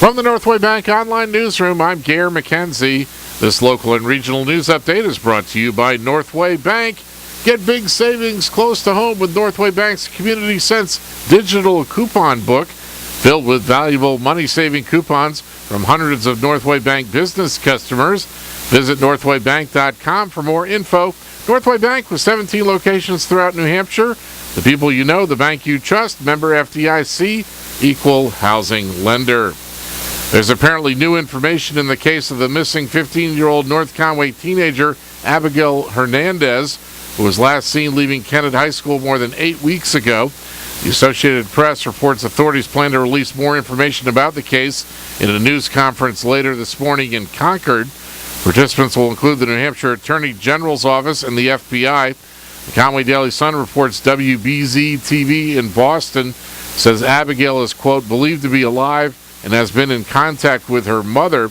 From the Northway Bank Online Newsroom, I'm Gare McKenzie. This local and regional news update is brought to you by Northway Bank. Get big savings close to home with Northway Bank's Community Sense digital coupon book, filled with valuable money-saving coupons from hundreds of Northway Bank business customers. Visit northwaybank.com for more info. Northway Bank with 17 locations throughout New Hampshire. The people you know, the bank you trust, member FDIC, equal housing lender. There's apparently new information in the case of the missing 15-year-old North Conway teenager, Abigail Hernandez, who was last seen leaving Kennett High School more than 8 weeks ago. The Associated Press reports authorities plan to release more information about the case in a news conference later this morning in Concord. Participants will include the New Hampshire Attorney General's Office and the FBI. The Conway Daily Sun reports WBZ-TV in Boston says Abigail is, quote, believed to be alive and has been in contact with her mother.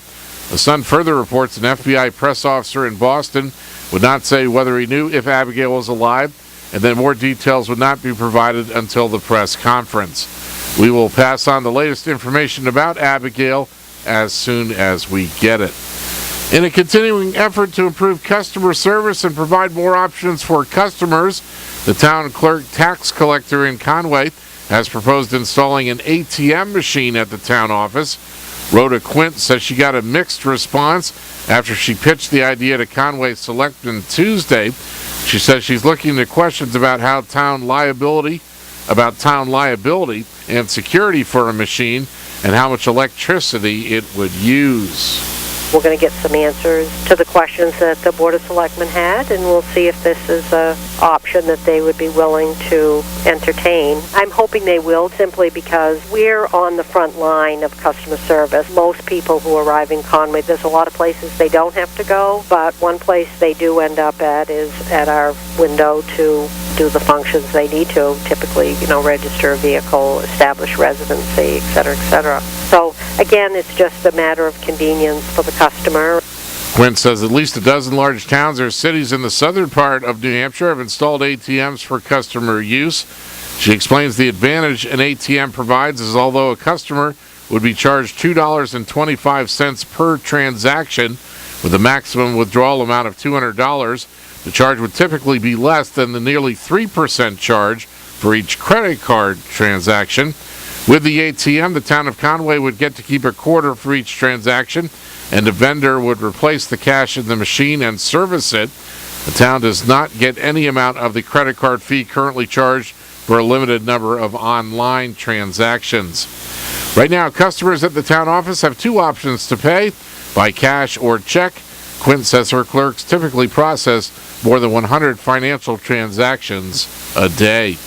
The Sun further reports an FBI press officer in Boston would not say whether he knew if Abigail was alive, and then more details would not be provided until the press conference. We will pass on the latest information about Abigail as soon as we get it. In a continuing effort to improve customer service and provide more options for customers, the town clerk tax collector in Conway has proposed installing an ATM machine at the town office. Rhoda Quint says she got a mixed response after she pitched the idea to Conway Selectmen Tuesday. She says she's looking into questions about town liability and security for a machine and how much electricity it would use. We're going to get some answers to the questions that the Board of Selectmen had, and we'll see if this is an option that they would be willing to entertain. I'm hoping they will, simply because we're on the front line of customer service. Most people who arrive in Conway, there's a lot of places they don't have to go, but one place they do end up at is at our window to do the functions they need to, typically, register a vehicle, establish residency, et cetera, et cetera. So, again, it's just a matter of convenience for the customer. Quinn says at least a dozen large towns or cities in the southern part of New Hampshire have installed ATMs for customer use. She explains the advantage an ATM provides is although a customer would be charged $2.25 per transaction with a maximum withdrawal amount of $200, the charge would typically be less than the nearly 3% charge for each credit card transaction. With the ATM, the town of Conway would get to keep a quarter for each transaction, and the vendor would replace the cash in the machine and service it. The town does not get any amount of the credit card fee currently charged for a limited number of online transactions. Right now, customers at the town office have two options to pay, by cash or check. Quint says her clerks typically process more than 100 financial transactions a day.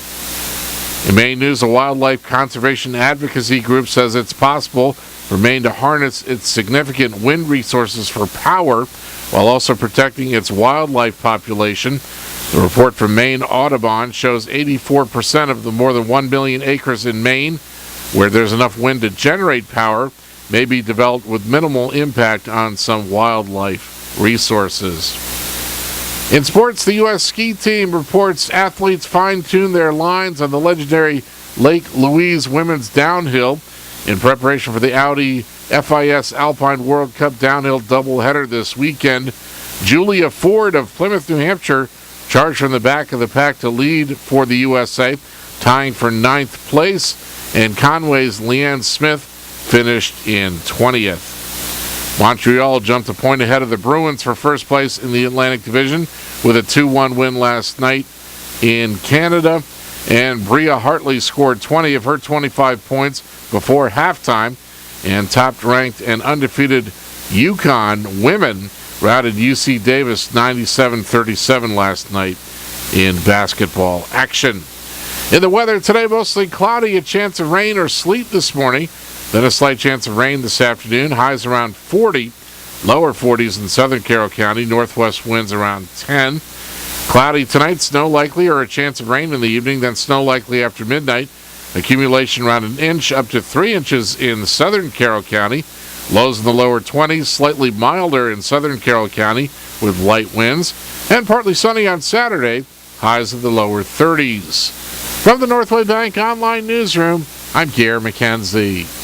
In Maine News, a wildlife conservation advocacy group says it's possible for Maine to harness its significant wind resources for power while also protecting its wildlife population. The report from Maine Audubon shows 84% of the more than 1 million acres in Maine where there's enough wind to generate power may be developed with minimal impact on some wildlife resources. In sports, the U.S. ski team reports athletes fine-tuned their lines on the legendary Lake Louise women's downhill in preparation for the Audi FIS Alpine World Cup downhill doubleheader this weekend. Julia Ford of Plymouth, New Hampshire, charged from the back of the pack to lead for the USA, tying for 9th place, and Conway's Leanne Smith finished in 20th. Montreal jumped a point ahead of the Bruins for first place in the Atlantic Division with a 2-1 win last night in Canada. And Bria Hartley scored 20 of her 25 points before halftime. And top-ranked and undefeated UConn women routed UC Davis 97-37 last night in basketball action. In the weather today, mostly cloudy, a chance of rain or sleet this morning. Then a slight chance of rain this afternoon. Highs around 40, lower 40s in southern Carroll County. Northwest winds around 10. Cloudy tonight, snow likely or a chance of rain in the evening, then snow likely after midnight. Accumulation around an inch up to 3 inches in southern Carroll County. Lows in the lower 20s, slightly milder in southern Carroll County with light winds. And partly sunny on Saturday, highs in the lower 30s. From the Northway Bank Online Newsroom, I'm Gare McKenzie.